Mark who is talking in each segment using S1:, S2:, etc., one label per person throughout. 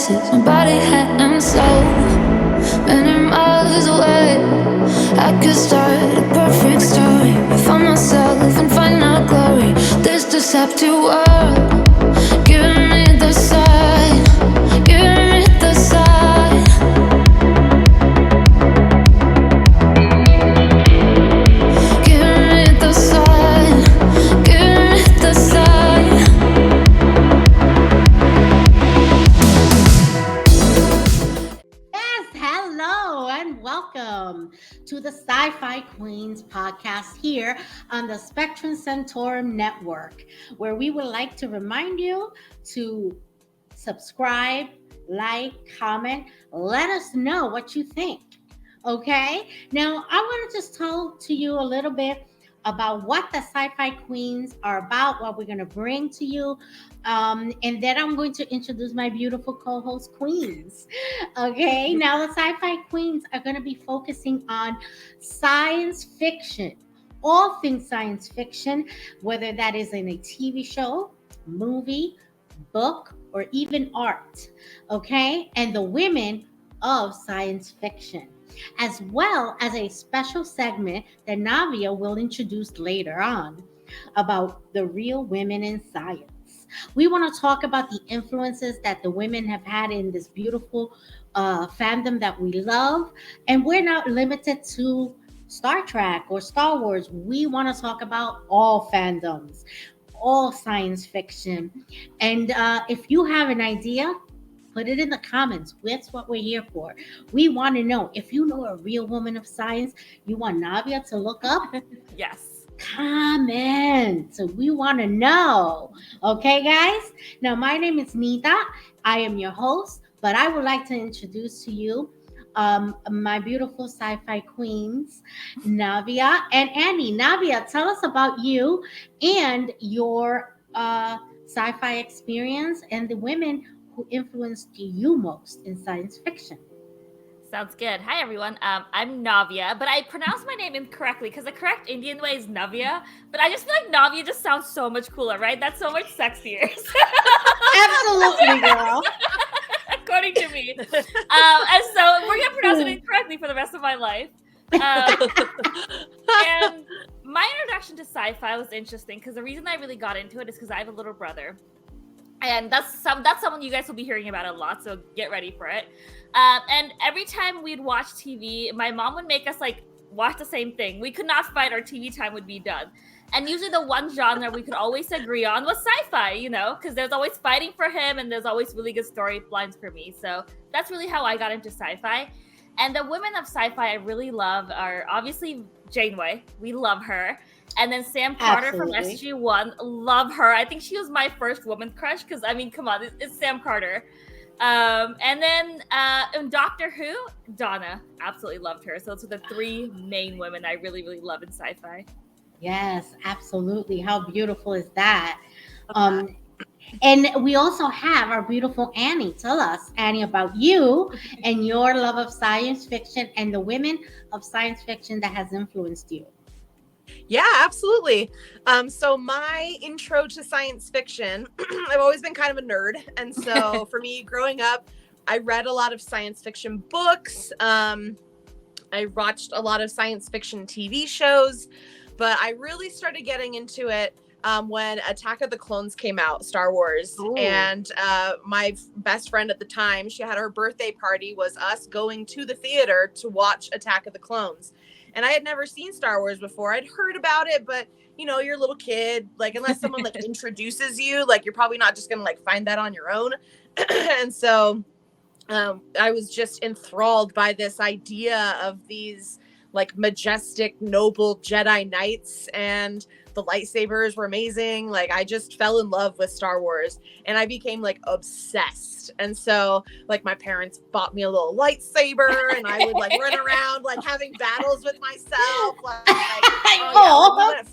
S1: places my body, head, and soul. Many miles away, I could start a perfect story. Find myself and find out glory. This deceptive world, giving me the sign, giving me the sign. Giving me the sign, giving me the sign.
S2: Yes, hello and welcome to the Sci-Fi Queens podcast here on the Spectrum Centaurum Network, where we would like to remind you to subscribe, like, comment, let us know what you think. Okay, now I want to just talk to you a little bit about what the Sci-Fi Queens are about, what we're going to bring to you. And then I'm going to introduce my beautiful co-host Queens. Okay, now the Sci-Fi Queens are going to be focusing on science fiction, all things science fiction, whether that is in a TV show, movie, book, or even art. Okay, and the women of science fiction, as well as a special segment that Navia will introduce later on about the real women in science. We want to talk about the influences that the women have had in this beautiful fandom that we love. And we're not limited to Star Trek or Star Wars. We want to talk about all fandoms, all science fiction. And if you have an idea, put it in the comments. That's what we're here for. We want to know if you know a real woman of science you want Navia to look up.
S3: Yes.
S2: Comment. So we want to know. Okay, guys? Now, my name is Nita. I am your host, but I would like to introduce to you my beautiful sci-fi queens, Navia and Annie. Navia, tell us about you and your sci-fi experience and the women who influenced you most in science fiction.
S3: Sounds good. Hi, everyone. I'm Navia, but I pronounced my name incorrectly because the correct Indian way is Navia. But I just feel like Navia just sounds so much cooler, right? That's so much sexier.
S2: Absolutely, girl.
S3: According to me. And so we're going to pronounce it incorrectly for the rest of my life. And my introduction to sci-fi was interesting because the reason I really got into it is because I have a little brother. And that's someone you guys will be hearing about a lot, so get ready for it. And every time we'd watch TV, my mom would make us watch the same thing. We could not fight; our TV time would be done. And usually the one genre we could always agree on was sci-fi, because there's always fighting for him and there's always really good storylines for me. So that's really how I got into sci-fi. And the women of sci-fi I really love are obviously Janeway. We love her. And then Sam Carter
S2: Absolutely.
S3: from SG-1, love her. I think she was my first woman crush because, come on, it's Sam Carter. And then in Doctor Who, Donna, absolutely loved her. So those are the three main women I really, really love in sci-fi.
S2: Yes, absolutely. How beautiful is that? And we also have our beautiful Annie. Tell us, Annie, about you and your love of science fiction and the women of science fiction that has influenced you.
S4: Yeah, absolutely. So my intro to science fiction, I've always been kind of a nerd. And so for me, growing up, I read a lot of science fiction books. I watched a lot of science fiction TV shows, but I really started getting into it when Attack of the Clones came out, Star Wars.
S2: Ooh.
S4: And my best friend at the time, she had her birthday party, was us going to the theater to watch Attack of the Clones. And I had never seen Star Wars before. I'd heard about it, but you're a little kid, unless someone introduces you, you're probably not just gonna find that on your own. And so I was just enthralled by this idea of these majestic, noble Jedi Knights, and the lightsabers were amazing. I just fell in love with Star Wars, and I became obsessed. And so my parents bought me a little lightsaber, and I would run around having battles with myself. I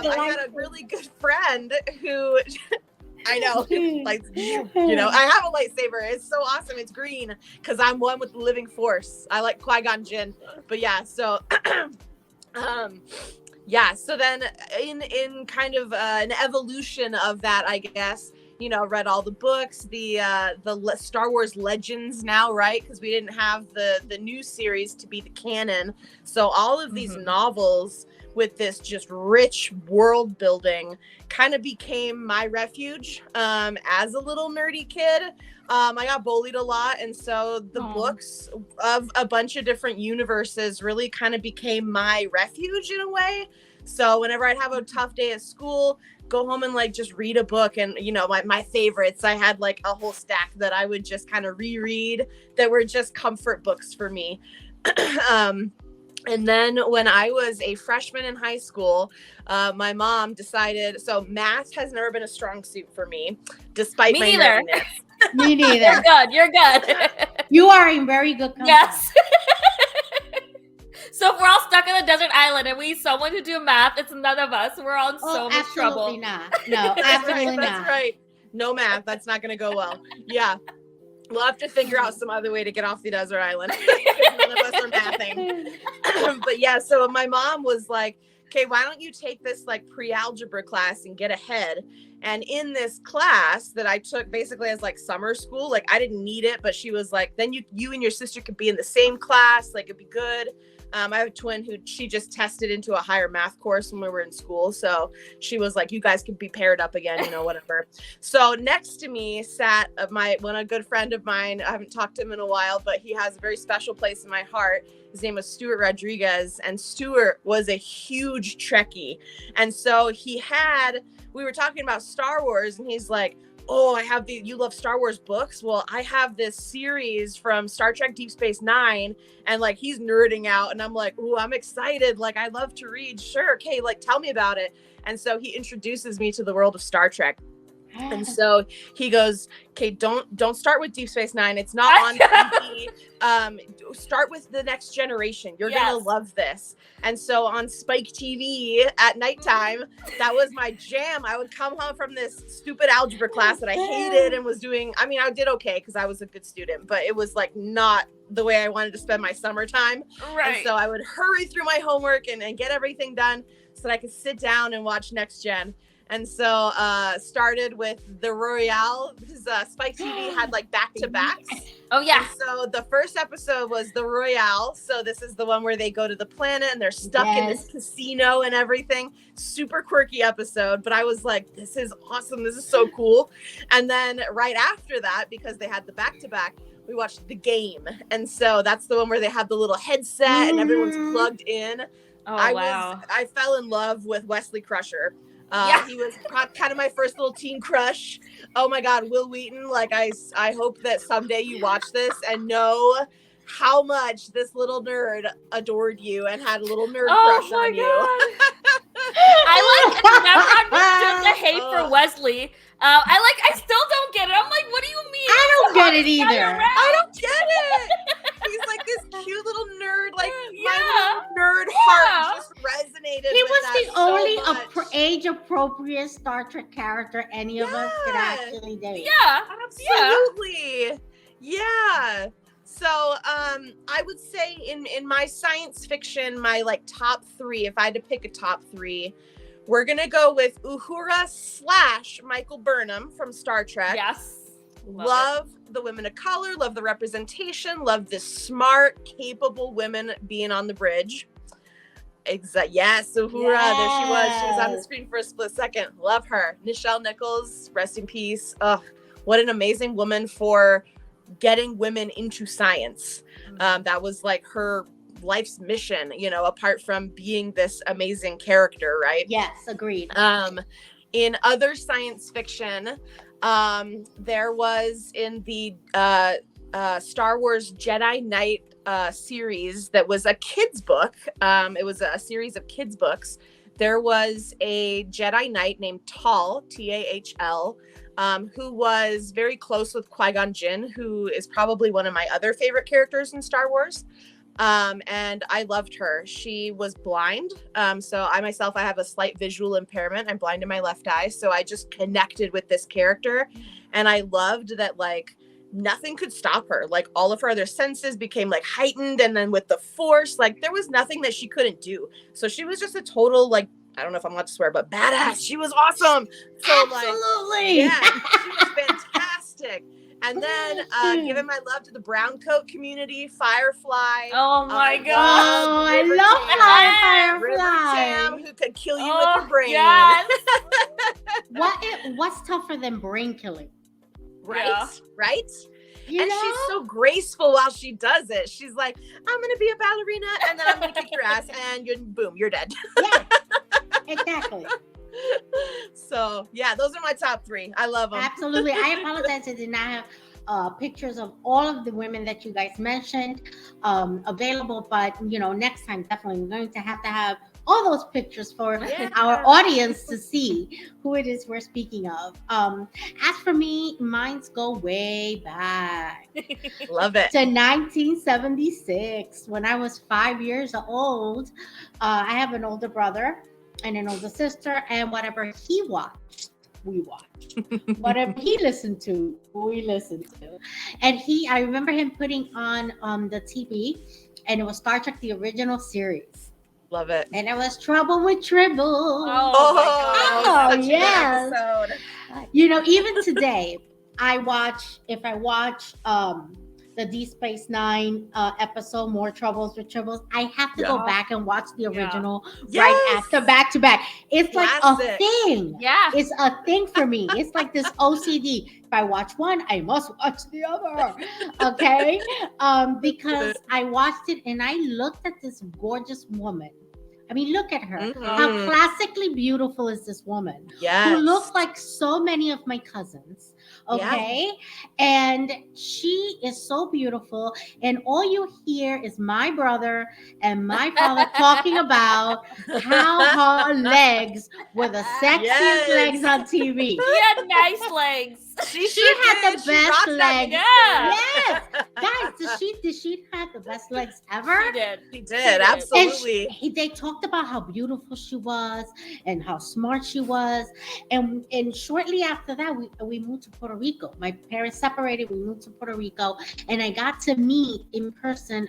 S4: had a really good friend who I know. I have a lightsaber. It's so awesome. It's green because I'm one with the living force. I like Qui-Gon Jinn. But yeah, so so then in kind of an evolution of that, I guess, you know, read all the books, the Star Wars Legends now, right? Because we didn't have the new series to be the canon. So all of these novels with this just rich world building kind of became my refuge as a little nerdy kid. I got bullied a lot, and so the books of a bunch of different universes really kind of became my refuge in a way. So whenever I'd have a tough day at school, go home and like just read a book. And you know, my favorites, I had like a whole stack that I would just kind of reread that were just comfort books for me. And then when I was a freshman in high school, my mom decided, so math has never been a strong suit for me, despite my nerdiness.
S2: Me neither.
S3: You're good.
S2: You are in very good company.
S3: Yes. So if we're all stuck on a desert island and we need someone to do math, it's none of us. We're all in so much trouble.
S2: Absolutely not. No, absolutely not.
S4: That's right. No math. That's not going to go well. Yeah. We'll have to figure out some other way to get off the desert island. None of us are mathing. But yeah, so my mom was like, okay, why don't you take this like pre-algebra class and get ahead? And in this class that I took basically as like summer school, like I didn't need it, but she was like, then you and your sister could be in the same class, like it'd be good. I have a twin who she just tested into a higher math course when we were in school. So she was like, you guys could be paired up again, you know, whatever. So next to me sat a good friend of mine. I haven't talked to him in a while, but he has a very special place in my heart. His name was Stuart Rodriguez, and Stuart was a huge Trekkie. And so we were talking about Star Wars, and he's like, oh, you love Star Wars books? Well, I have this series from Star Trek Deep Space Nine, and like he's nerding out, and I'm like, oh, I'm excited. Like, I love to read. Sure. Okay. Like, tell me about it. And so he introduces me to the world of Star Trek. And so he goes, okay, don't start with Deep Space Nine. It's not on TV. Start with The Next Generation. You're going to love this. And so on Spike TV at nighttime, that was my jam. I would come home from this stupid algebra class that I hated and was doing, I mean, I did okay because I was a good student, but it was like not the way I wanted to spend my summertime. Right. And so I would hurry through my homework and get everything done so that I could sit down and watch Next Gen. And so started with the Royale, because Spike TV had like back-to-backs. Oh, yeah. And so the first episode was the Royale. So this is the one where they go to the planet and they're stuck in this casino and everything. Super quirky episode. But I was like, this is awesome. This is so cool. And then right after that, because they had the back-to-back, we watched The Game. And so that's the one where they have the little headset and everyone's plugged in. Oh, I fell in love with Wesley Crusher. He was kind of my first little teen crush. Oh my God, Will Wheaton. Like I hope that someday you watch this and know how much this little nerd adored you and had a little nerd crush on you.
S3: I never understood the hate for Wesley. I still don't get it. I'm like, what do you mean?
S2: I don't get it either.
S4: I don't get it. He's like this cute little nerd, like my little nerd heart just resonated.
S2: He was the only age-appropriate Star Trek character any of us could actually date.
S3: Yeah,
S4: absolutely. Yeah. So I would say in my science fiction, my like top three, if I had to pick a top three, we're gonna go with Uhura / Michael Burnham from Star Trek.
S3: Yes.
S4: Love the women of color, love the representation, love the smart, capable women being on the bridge. Yes, Uhura, there she was. She was on the screen for a split second. Love her. Nichelle Nichols, rest in peace. Ugh, what an amazing woman for getting women into science. That was like her life's mission, you know, apart from being this amazing character, right?
S2: Yes, agreed.
S4: In other science fiction, there was in the Star Wars Jedi Knight series that was a kid's book. It was a series of kids' books. There was a Jedi Knight named Tal, T-A-H-L, who was very close with Qui-Gon Jinn, who is probably one of my other favorite characters in Star Wars. And I loved her. She was blind. So I myself, I have a slight visual impairment. I'm blind in my left eye. So I just connected with this character. And I loved that, like, nothing could stop her. Like, all of her other senses became like heightened. And then with the Force, like, there was nothing that she couldn't do. So she was just a total, like, I don't know if I'm allowed to swear, but badass. She was awesome. So
S2: Absolutely.
S4: yeah, she was fantastic. And then giving my love to the brown coat community, Firefly.
S3: Oh my god.
S2: Oh, I
S4: River
S2: love
S4: River Tam,
S2: Firefly.
S4: who could kill you with your brain.
S3: Yes.
S2: What's tougher than brain killing?
S4: Right?
S3: Yeah.
S4: Right?
S2: You
S4: And
S2: know?
S4: she's so graceful while she does it. She's like, I'm going to be a ballerina and then I'm going to kick your ass and boom, you're dead.
S2: Yeah, exactly.
S4: So, yeah, those are my top 3. I love them.
S2: Absolutely. I apologize I did not have pictures of all of the women that you guys mentioned available, but next time definitely we're going to have all those pictures for
S4: Yeah.
S2: our audience to see who it is we're speaking of. As for me, mine's go way back
S4: Love it.
S2: to 1976 when I was 5 years old. I have an older brother and an older sister, and whatever he watched, we watched. Whatever he listened to, we listened to. And I remember him putting on the TV, and it was Star Trek, the original series.
S4: Love it.
S2: And it was Trouble with Tribble.
S3: Oh my god.
S2: Oh,
S4: such a good
S2: yes.
S4: episode.
S2: Even today, if I watch the Deep Space Nine episode, More Troubles with Tribbles, I have to go back and watch the original right after, back to back. It's like a thing.
S3: Yeah.
S2: It's a thing for me. It's like this OCD. If I watch one, I must watch the other. Okay? Because I watched it and I looked at this gorgeous woman. I mean, look at her.
S4: Mhm.
S2: How classically beautiful is this woman?
S4: Yes.
S2: Who looks like so many of my cousins. Okay. And she is so beautiful. And all you hear is my brother and my father talking about how her legs were the sexiest legs on TV.
S3: She had nice legs.
S4: She
S2: had the best legs.
S3: Yeah.
S2: Yes. Guys, did she have the best legs ever?
S3: She did.
S4: She did. Absolutely.
S2: And they talked about how beautiful she was and how smart she was. And shortly after that, we moved to Puerto Rico. My parents separated. We moved to Puerto Rico. And I got to meet in person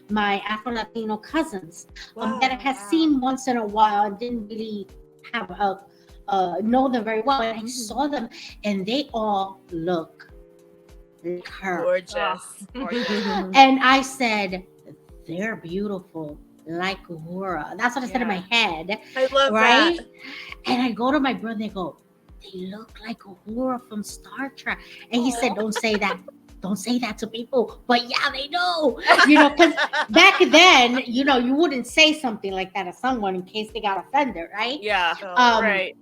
S2: my Afro-Latino cousins that I had seen once in a while and didn't really have know them very well. And I saw them and they all look like her.
S4: Gorgeous.
S2: And I said, they're beautiful like Uhura. That's what I said in my head.
S4: I love
S2: right?
S4: that.
S2: And I go to my brother and I go, they look like Uhura from Star Trek. And he said, don't say that. Don't say that to people. But yeah, they know. Because back then, you wouldn't say something like that to someone in case they got offended, right?
S3: Yeah.
S2: Right.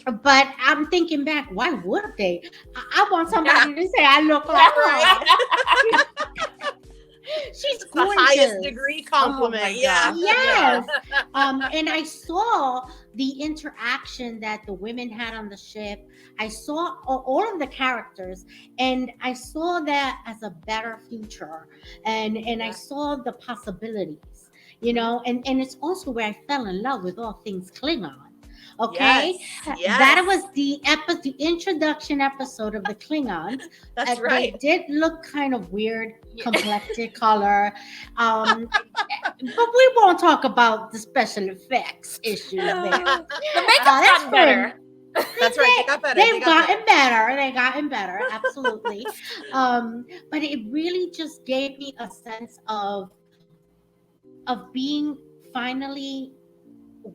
S2: But I'm thinking back, why would they? I want somebody to say I look like her. She's gorgeous.
S4: The highest degree compliment.
S3: Oh my God.
S2: Yes. And I saw the interaction that the women had on the ship. I saw all of the characters, and I saw that as a better future. And I saw the possibilities, and it's also where I fell in love with all things Klingon. Okay,
S4: Yes.
S2: That was the introduction episode of the Klingons.
S4: That's right.
S2: They did look kind of weird, complected color. But we won't talk about the special effects issue there.
S3: The makeup's gotten better.
S4: That's right. They got better.
S2: They've gotten better. They gotten better. Absolutely. But it really just gave me a sense of being finally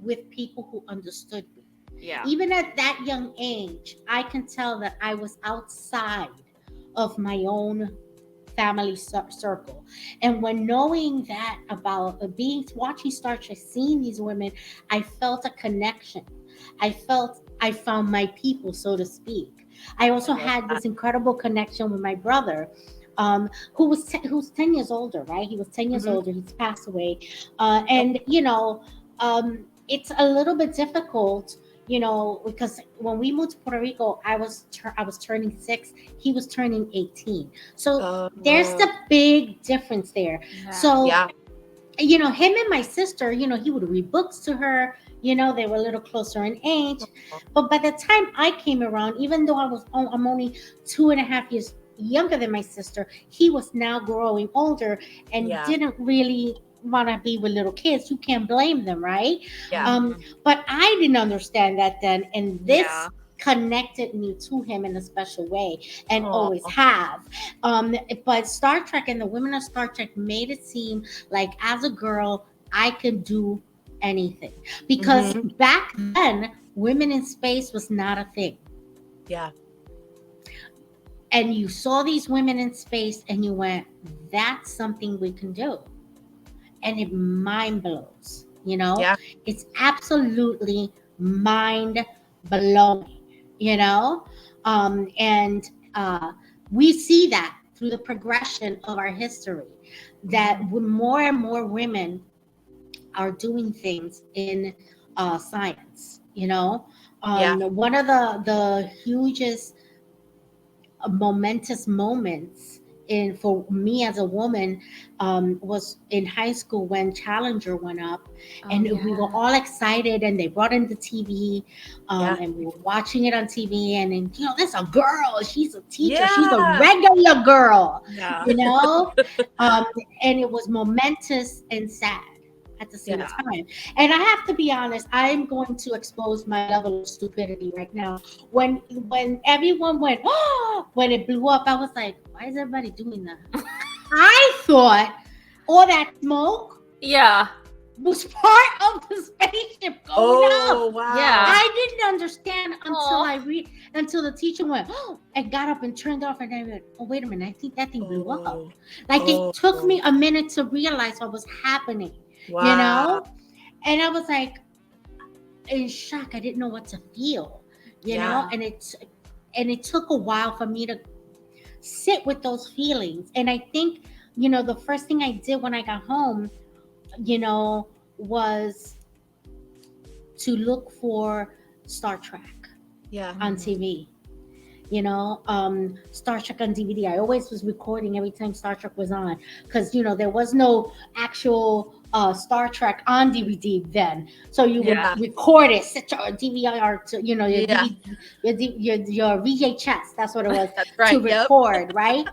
S2: with people who understood me.
S3: Yeah.
S2: Even at that young age, I can tell that I was outside of my own family circle. And when knowing that about watching Star Trek, seeing these women, I felt a connection. I found my people, so to speak. I also had this incredible connection with my brother, who's 10 years older, right? He was 10 years older. He's passed away. It's a little bit difficult, because when we moved to Puerto Rico, I was turning 6. He was turning 18. So there's the big difference there.
S3: Yeah.
S2: So, him and my sister, he would read books to her. They were a little closer in age. But by the time I came around, even though I'm only 2.5 years younger than my sister, he was now growing older and didn't really want to be with little kids, you can't blame them, right?
S4: Yeah.
S2: But I didn't understand that then, and this
S3: Yeah.
S2: connected me to him in a special way, and
S4: Aw.
S2: always have. But Star Trek and the women of Star Trek made it seem like as a girl I could do anything, because
S4: Mhm.
S2: back then women in space was not a thing.
S4: Yeah.
S2: And you saw these women in space and you went, that's something we can do. And it mind blows,
S4: Yeah.
S2: it's absolutely mind blowing, you know? And we see that through the progression of our history, that when more and more women are doing things in science,
S4: Yeah.
S2: one of the hugest momentous moments in for me as a woman was in high school when Challenger went up, and we were all excited, and they brought in the TV,
S4: Yeah.
S2: and we were watching it on TV, and then there's a girl, she's a teacher, she's a
S4: Yeah.
S2: regular girl,
S3: Yeah.
S2: and it was momentous and sad at the same
S4: Yeah.
S2: time. And I have to be honest, I'm going to expose my level of stupidity right now. When everyone went, oh, when it blew up, I was like, why is everybody doing that? I thought all that smoke
S3: Yeah.
S2: was part of the spaceship going
S4: Oh,
S2: up.
S4: wow.
S3: Yeah.
S2: I didn't understand until
S3: Aw.
S2: until the teacher went, oh, and got up and turned off, and I went, oh, wait a minute, I think that thing blew up.
S4: Oh,
S2: Like
S4: oh.
S2: it took me a minute to realize what was happening.
S4: Wow.
S2: And I was like in shock. I didn't know what to feel,
S4: Yeah.
S2: and it took a while for me to sit with those feelings. And I think, the first thing I did when I got home, was to look for Star Trek
S4: Yeah.
S2: on TV. Star Trek on DVD. I always was recording every time Star Trek was on, because there was no actual Star Trek on DVD then. So you
S3: Yeah.
S2: would record it, set your DVR to your
S4: Yeah.
S2: DVD, your VHS. That's what it was.
S4: That's right.
S2: To
S4: Yep.
S2: record, right?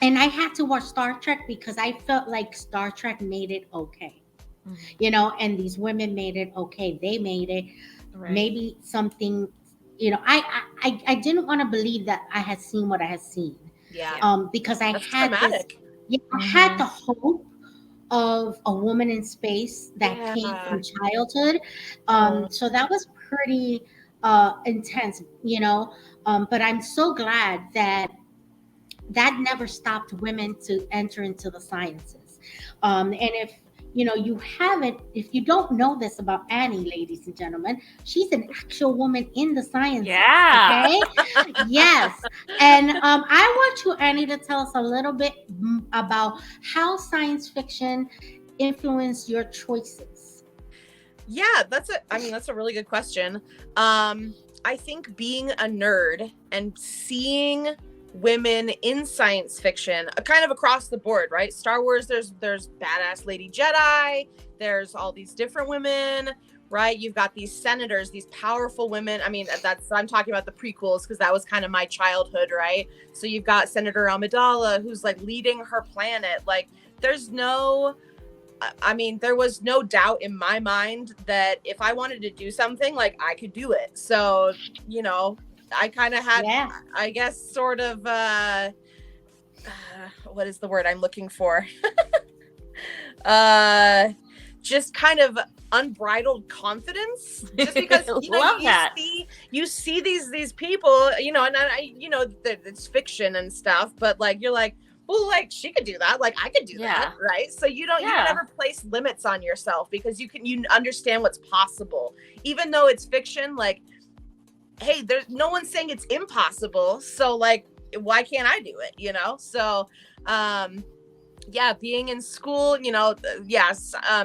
S2: And I had to watch Star Trek because I felt like Star Trek made it okay. And these women made it okay. They made it
S3: Right.
S2: maybe something. I didn't want to believe that I had seen what I had seen.
S4: Yeah.
S2: Because I
S4: That's
S2: had
S4: dramatic.
S2: I had the hope of a woman in space that came
S4: Yeah.
S2: from childhood. So that was pretty intense, but I'm so glad that never stopped women to enter into the sciences. And if you don't know this about Annie, ladies and gentlemen, she's an actual woman in the sciences.
S3: Yeah.
S2: Okay. Yes. And I want you, Annie, to tell us a little bit about how science fiction influenced your choices.
S4: Yeah, that's a really good question. I think being a nerd and seeing women in science fiction, kind of across the board, right? Star Wars, there's badass Lady Jedi, there's all these different women, right? You've got these senators, these powerful women. I mean, I'm talking about the prequels because that was kind of my childhood, right? So you've got Senator Amidala, who's like leading her planet. Like, there was no doubt in my mind that if I wanted to do something, like, I could do it. So, I kind of had, I guess, sort of, what is the word I'm looking for? Just kind of unbridled confidence, just because you see these people, and I it's fiction and stuff, but like, you're like, well, like, she could do that, like, I could do that, right? So you don't ever place limits on yourself, because you understand what's possible, even though it's fiction. Like, hey, there's no one saying it's impossible, so like, why can't I do it? So being in school,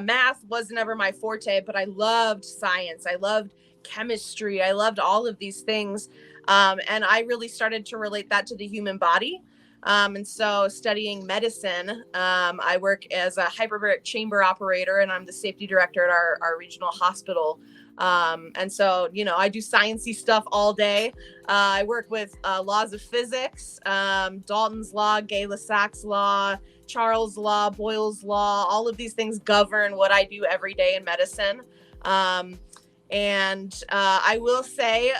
S4: math was never my forte, but I loved science, I loved chemistry, I loved all of these things, and I really started to relate that to the human body. And so studying medicine, I work as a hyperbaric chamber operator, and I'm the safety director at our regional hospital. And so, I do sciencey stuff all day. I work with laws of physics, Dalton's law, Gay-Lussac's law, Charles' Law, Boyle's Law, all of these things govern what I do every day in medicine. And I will say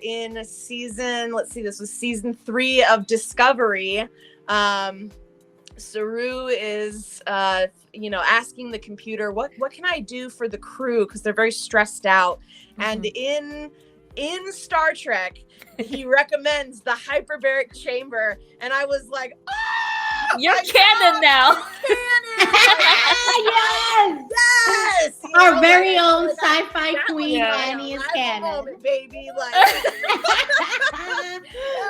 S4: in season, let's see, this was season 3 of Discovery, Saru is, asking the computer, what can I do for the crew? Because they're very stressed out. And in Star Trek, he recommends the hyperbaric chamber. And I was like, oh,
S3: you're canon now.
S2: Yes. Our very own sci-fi queen Annie is canon.
S4: Moment, baby. Like, it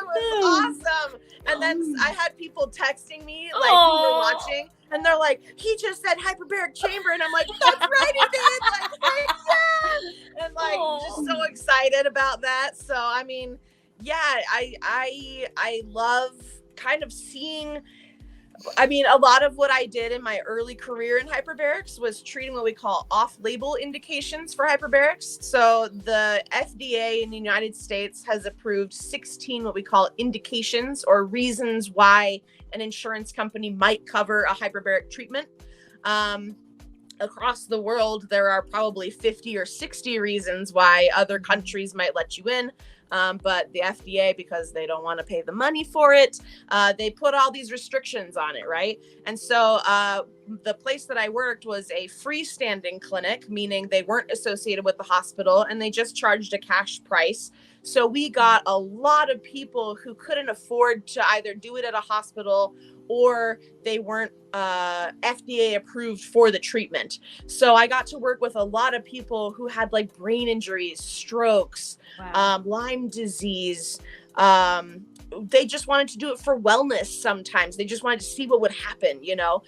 S4: was awesome. And then I had people texting me, like, who were watching, and they're like, he just said hyperbaric chamber, and I'm like, that's right, he did. Like, heck yeah. And like, just so excited about that. So I mean, yeah, I love kind of seeing. I mean, a lot of what I did in my early career in hyperbarics was treating what we call off-label indications for hyperbarics. So the FDA in the United States has approved 16 what we call indications, or reasons why an insurance company might cover a hyperbaric treatment. Across the world, there are probably 50 or 60 reasons why other countries might let you in. But the FDA, because they don't want to pay the money for it, they put all these restrictions on it, right? And so the place that I worked was a freestanding clinic, meaning they weren't associated with the hospital, and they just charged a cash price. So we got a lot of people who couldn't afford to either do it at a hospital or they weren't FDA approved for the treatment. So I got to work with a lot of people who had like brain injuries, strokes, Lyme disease. They just wanted to do it for wellness sometimes. They just wanted to see what would happen, you know?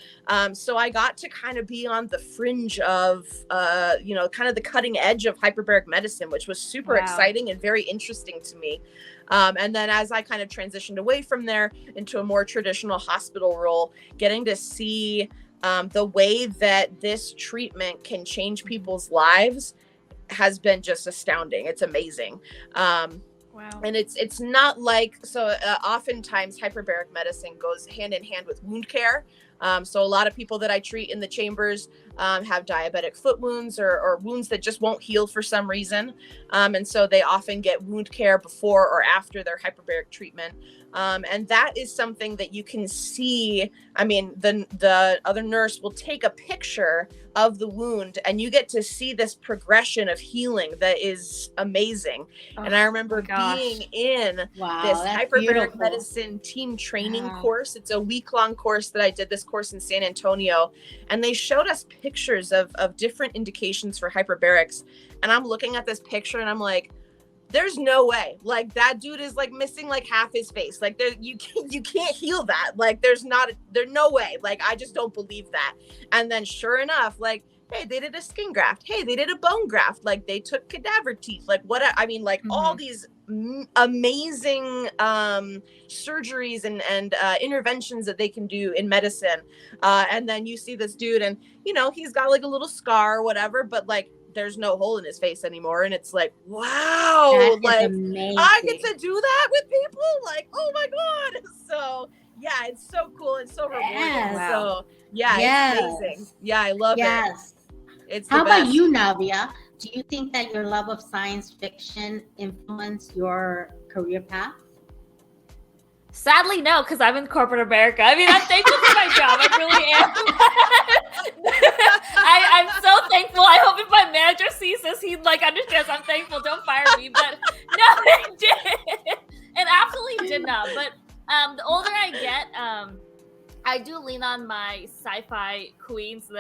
S4: So I got to kind of be on the fringe of, kind of the cutting edge of hyperbaric medicine, which was super exciting and very interesting to me. And then as I kind of transitioned away from there into a more traditional hospital role, getting to see the way that this treatment can change people's lives has been just astounding. It's amazing.
S3: Wow.
S4: And it's not like, so oftentimes hyperbaric medicine goes hand in hand with wound care. So a lot of people that I treat in the chambers have diabetic foot wounds or wounds that just won't heal for some reason. And so they often get wound care before or after their hyperbaric treatment. And that is something that you can see. I mean, the other nurse will take a picture of the wound and you get to see this progression of healing that is amazing. And I remember being in this hyperbaric medicine team training course. It's a week-long course that I did, this course in San Antonio, and they showed us pictures of different indications for hyperbarics. And I'm looking at this picture and I'm like, there's no way, like that dude is like missing like half his face. Like you can't heal that. Like there's no way. Like I just don't believe that. And then sure enough, like, hey, they did a skin graft. Hey, they did a bone graft. Like they took cadaver teeth. Like all these amazing surgeries and interventions that they can do in medicine. And then you see this dude and, he's got like a little scar or whatever, but like, there's no hole in his face anymore. And it's like, wow, like amazing. I get to do that with people. Like, oh my God. So yeah, it's so cool. It's so rewarding.
S2: Yes.
S4: So yeah, it's amazing. Yeah, I love it. It's
S2: How about you, Navia? Do you think that your love of science fiction influenced your career path?
S3: Sadly, no, because I'm in corporate America. I mean, I'm thankful for my job. I really am. I'm so thankful. I hope if my manager sees this, he understands I'm thankful. Don't fire me. But no, it did. It absolutely did not. But the older I get, I do lean on my Sci-Fi Queens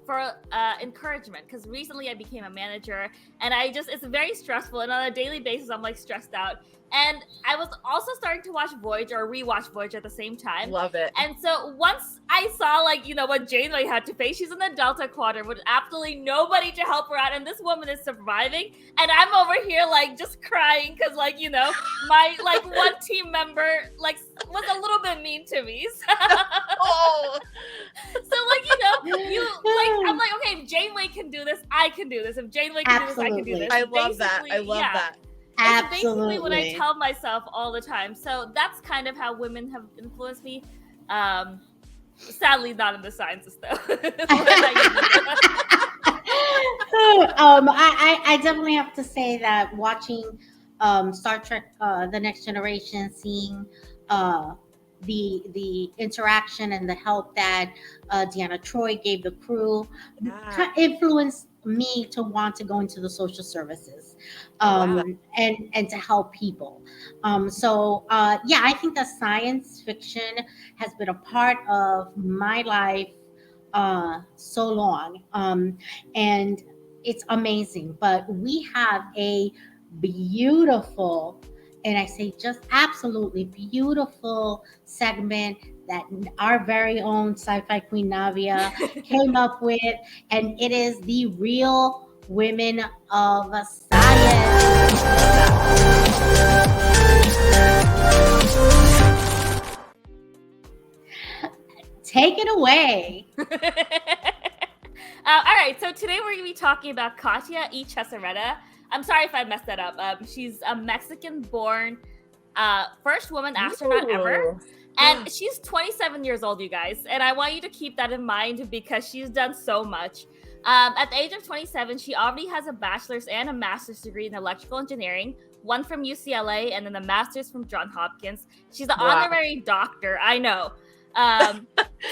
S3: for encouragement, because recently I became a manager and it's very stressful, and on a daily basis I'm like stressed out. And I was also starting to watch Voyager or rewatch Voyager at the same time.
S4: Love it.
S3: And so once I saw what Janeway had to face, she's in the Delta Quadrant with absolutely nobody to help her out, and this woman is surviving, and I'm over here just crying because my one team member was a little bit mean to me. So, I'm like, okay, if Janeway can do this, I can do this. If Janeway can do this, I can do this.
S4: I love that. I love that.
S3: It's basically what I tell myself all the time. So that's kind of how women have influenced me. Sadly, not in the sciences though.
S2: I definitely have to say that watching Star Trek: The Next Generation, seeing uh, the interaction and the help that Deanna Troy gave the crew,
S4: Yeah.
S2: influenced me to want to go into the social services,
S4: I love that.
S2: and to help people. Yeah, I think that science fiction has been a part of my life so long. And it's amazing. But we have a beautiful, and I say just absolutely beautiful segment that our very own sci-fi queen Navia came up with, and it is the real women of science. Take it away.
S3: All right, so today we're going to be talking about Katya E. Cesaretta. I'm sorry if I messed that up. She's a Mexican-born first woman astronaut ever.
S4: Ooh.
S3: And she's 27 years old, you guys. And I want you to keep that in mind because she's done so much. At the age of 27, she already has a bachelor's and a master's degree in electrical engineering, one from UCLA and then a master's from Johns Hopkins. She's an
S4: Wow.
S3: honorary doctor, I know.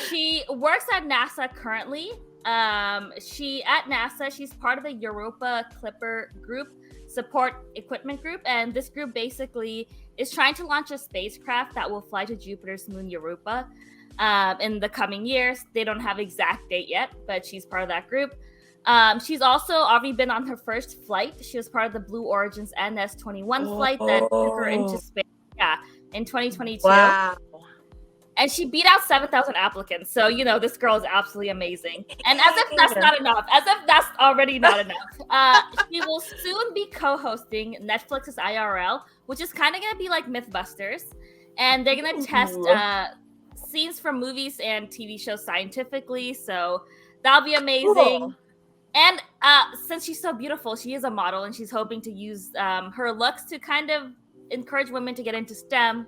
S3: She works at NASA currently. At NASA, she's part of the Europa Clipper Group support equipment group, and this group basically is trying to launch a spacecraft that will fly to Jupiter's moon Europa in the coming years. They don't have exact date yet, but she's part of that group. She's also already been on her first flight. She was part of the Blue Origin's NS-21 flight that took her into space. Yeah, in 2022.
S4: Wow.
S3: And she beat out 7,000 applicants. So, this girl is absolutely amazing. And as if that's not enough, as if that's already not enough, she will soon be co-hosting Netflix's IRL, which is kind of going to be like Mythbusters. And they're going to test scenes from movies and TV shows scientifically. So that'll be amazing.
S4: Cool.
S3: And since she's so beautiful, she is a model, and she's hoping to use her looks to kind of encourage women to get into STEM.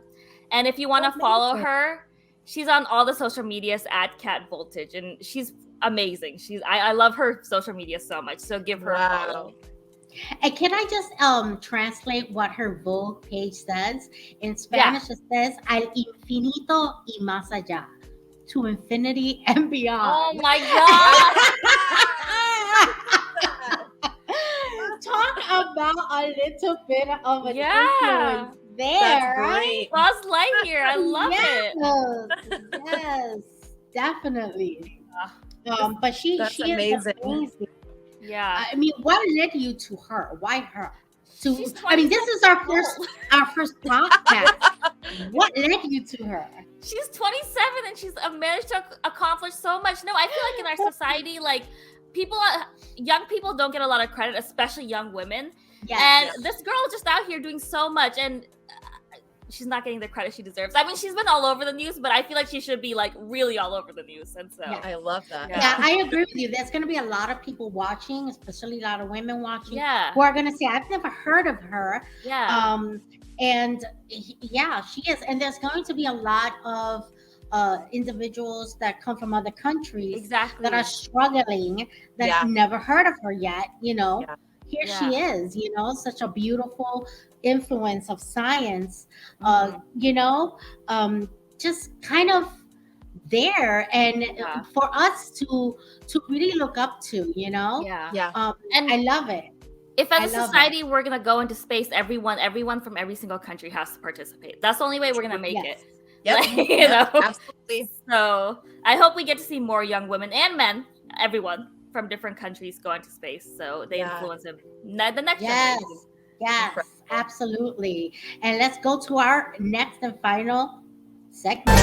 S3: And if you want to follow her, she's on all the social medias at Cat Voltage, and she's amazing. I love her social media so much. So give her a follow.
S2: And can I just translate what her Vogue page says? In Spanish, It says "Al infinito y más allá," to infinity and beyond.
S3: Oh my god!
S2: Talk about a little bit of an influence there,
S4: That's
S2: right?
S4: great.
S3: Buzz Lightyear, I love it.
S2: Yes, definitely. But she
S4: That's
S2: is
S4: amazing.
S2: amazing.
S3: Yeah.
S2: I mean, what led you to her? Why her?
S3: She's
S2: I mean, this is our
S3: 27
S2: first podcast. What led you to her?
S3: She's 27 and she's managed to accomplish so much. No, I feel like in our society, like young people don't get a lot of credit, especially young women.
S2: Yes.
S3: And this girl is just out here doing so much, and she's not getting the credit she deserves. I mean, she's been all over the news, but I feel like she should be like really all over the news. And so
S4: I love that.
S2: Yeah, I agree with you. There's going to be a lot of people watching, especially a lot of women watching,
S3: Yeah.
S2: who are going to say, "I've never heard of her."
S3: Yeah.
S2: And yeah, she is. And there's going to be a lot of individuals that come from other countries
S3: Exactly.
S2: that are struggling that never heard of her yet. Here she is. Such a beautiful influence of science. Just kind of there, and for us to really look up to.
S3: Yeah.
S2: And I love it.
S3: If as a society we're gonna go into space, everyone from every single country has to participate. That's the only way we're gonna make it.
S4: Yep. Absolutely.
S3: So I hope we get to see more young women and men, everyone from different countries go into space. So they influence the next generation.
S2: Yes, absolutely. And let's go to our next and final segment.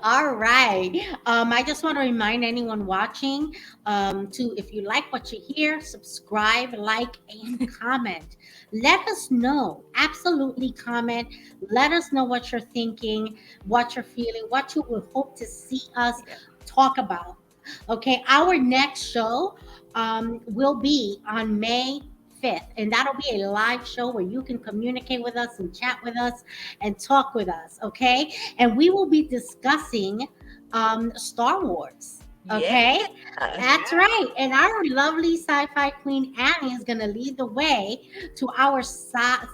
S2: All right. I just want to remind anyone watching to, if you like what you hear, subscribe, like, and comment. Let us know. Absolutely comment. Let us know what you're thinking, what you're feeling, what you would hope to see us talk about. Okay. Our next show will be on May 5th, and that'll be a live show where you can communicate with us and chat with us and talk with us, okay? And we will be discussing Star Wars, okay? That's right. And our lovely sci-fi queen Annie is going to lead the way to our Star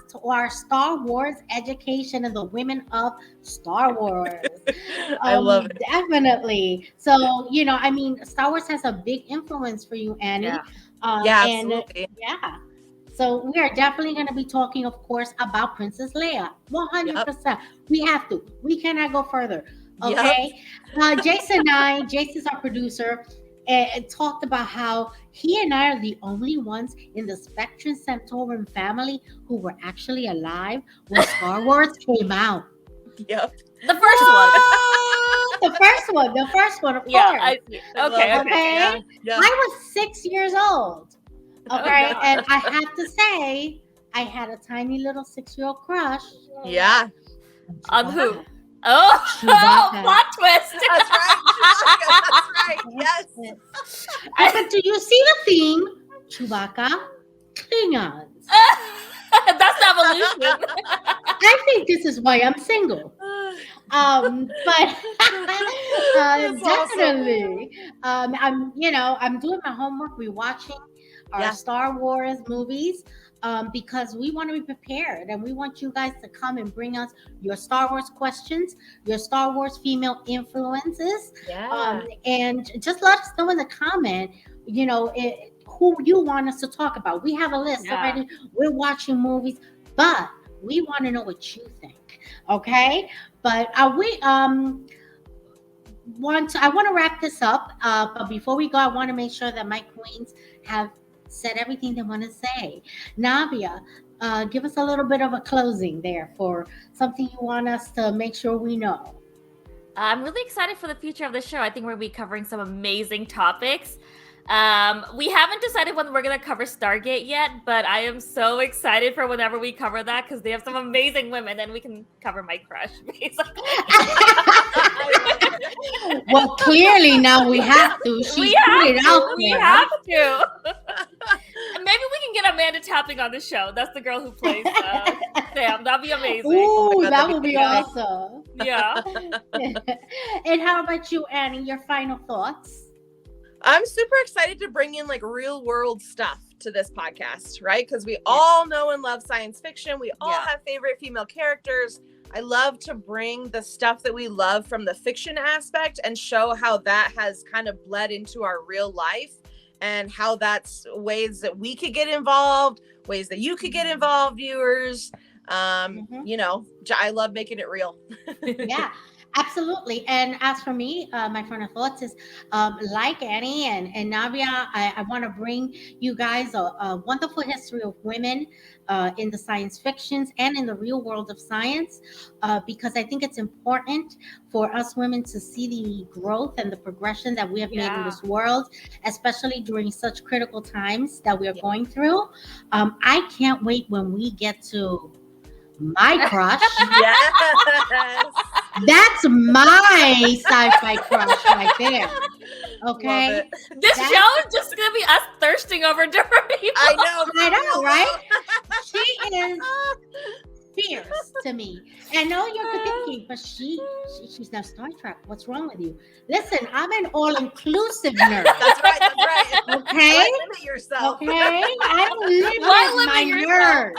S2: Wars education and the women of Star Wars.
S4: I love it.
S2: Definitely. So, I mean, Star Wars has a big influence for you, Annie.
S3: Yeah.
S4: Yeah,
S2: And
S4: absolutely.
S2: yeah. So we are definitely going to be talking, of course, about Princess Leia. 100%. We have to. We cannot go further. Okay. Jason's our producer, and talked about how he and I are the only ones in the Spectrum Centaurum family who were actually alive when Star Wars came out.
S4: Yep.
S3: The first one.
S2: The first one, of course.
S3: Yeah.
S4: I love it.
S3: Okay.
S4: Yeah.
S2: I was 6 years old. Okay.
S3: God.
S2: And I have to say, I had a tiny little 6-year-old crush.
S4: Yeah.
S3: On
S2: Chewbacca.
S3: who? Oh,
S2: Chewbacca.
S3: plot twist.
S4: That's right. Chewbacca. That's right. Yes.
S2: But do you see the theme? Chewbacca, Klingons.
S3: That's the evolution.
S2: I think this is why I'm single. But
S4: That's
S2: definitely, I'm doing my homework. We're watching our
S4: Yeah.
S2: Star Wars movies because we want to be prepared, and we want you guys to come and bring us your Star Wars questions, your Star Wars female influences,
S4: Yeah.
S2: and just let us know in the comment, who you want us to talk about. We have a list already. We're watching movies, but we want to know what you think. Okay, but I want to wrap this up. But before we go, I want to make sure that my queens have said everything they want to say. Navia, give us a little bit of a closing there for something you want us to make sure we know.
S3: I'm really excited for the future of the show. I think we're going to be covering some amazing topics. We haven't decided when we're going to cover Stargate yet, but I am so excited for whenever we cover that because they have some amazing women and we can cover my crush, basically.
S2: Well, clearly now we have to. She's put it out there.
S3: We have to. And maybe we can get Amanda Tapping on the show. That's the girl who plays Sam. That'd be amazing.
S2: Ooh,
S4: God,
S2: that would be awesome.
S3: Yeah.
S2: And how about you, Annie? Your final thoughts?
S4: I'm super excited to bring in like real world stuff to this podcast, right? Because we all know and love science fiction. We all have favorite female characters. I love to bring the stuff that we love from the fiction aspect and show how that has kind of bled into our real life and how that's ways that we could get involved, ways that you could get involved, viewers. I love making it real.
S2: Yeah. Absolutely. And as for me, my final thoughts is like Annie and Navia, I want to bring you guys a wonderful history of women in the science fictions and in the real world of science, because I think it's important for us women to see the growth and the progression that we have made in this world, especially during such critical times that we are going through. I can't wait when we get to my crush.
S4: Yes.
S2: That's my sci-fi crush right there. Okay.
S3: This show is just gonna be us thirsting over different people.
S4: I
S2: know, right? She is fierce to me. And I know you're thinking, but she's not Star Trek. What's wrong with you? Listen, I'm an all-inclusive nerd.
S4: That's right.
S2: Okay.
S4: Why limit yourself?
S2: Okay. I don't limit my nerd.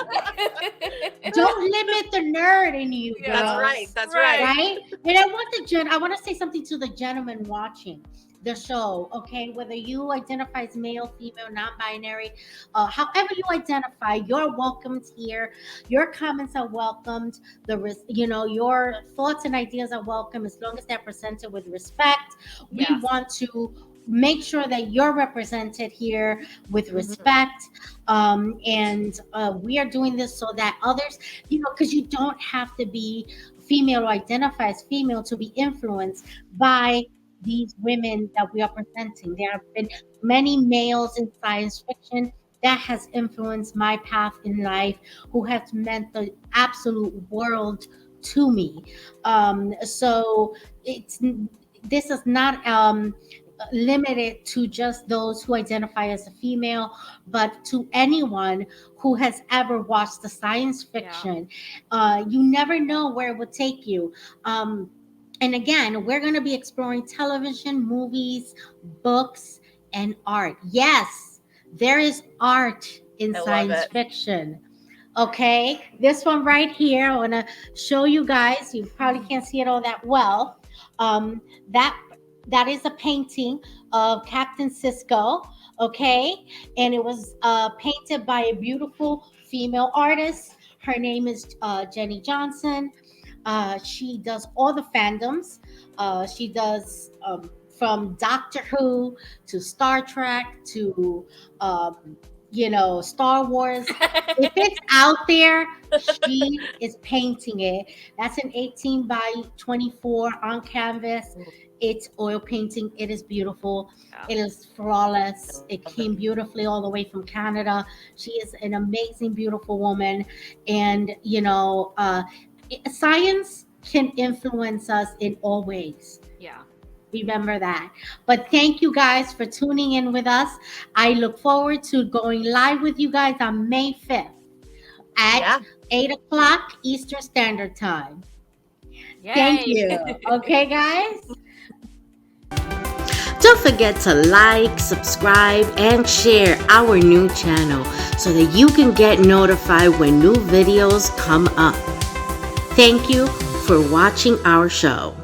S2: Don't limit the nerd in you, girls.
S4: That's right.
S2: Right? And I want to say something to the gentleman watching the show, okay? Whether you identify as male, female, non-binary, however you identify, you're welcomed here. Your comments are welcomed. Your thoughts and ideas are welcome as long as they're presented with respect. We want to make sure that you're represented here with respect. And we are doing this so that others, because you don't have to be female or identify as female to be influenced by these women that we are presenting. There have been many males in science fiction that has influenced my path in life, who has meant the absolute world to me. So this is not limited to just those who identify as a female, but to anyone who has ever watched the science fiction. You never know where it would take you. And again, we're going to be exploring television, movies, books, and art. Yes, there is art in
S4: I love
S2: science
S4: it.
S2: fiction. Okay, this one right here, I want to show you guys. You probably can't see it all that well. Um, that that is a painting of Captain Cisco. Okay, and it was painted by a beautiful female artist. Her name is Jenny Johnson. She does all the fandoms. She does from Doctor Who to Star Trek to Star Wars. If it's out there, she is painting it. That's an 18 by 24 on canvas. It's oil painting. It is beautiful. It is flawless. It came beautifully all the way from Canada. She is an amazing, beautiful woman. And, science can influence us in all ways.
S3: Yeah.
S2: Remember that. But thank you guys for tuning in with us. I look forward to going live with you guys on May 5th at 8 o'clock Eastern Standard Time.
S3: Yay.
S2: Thank you. Okay, guys?
S5: Don't forget to like, subscribe, and share our new channel so that you can get notified when new videos come up. Thank you for watching our show.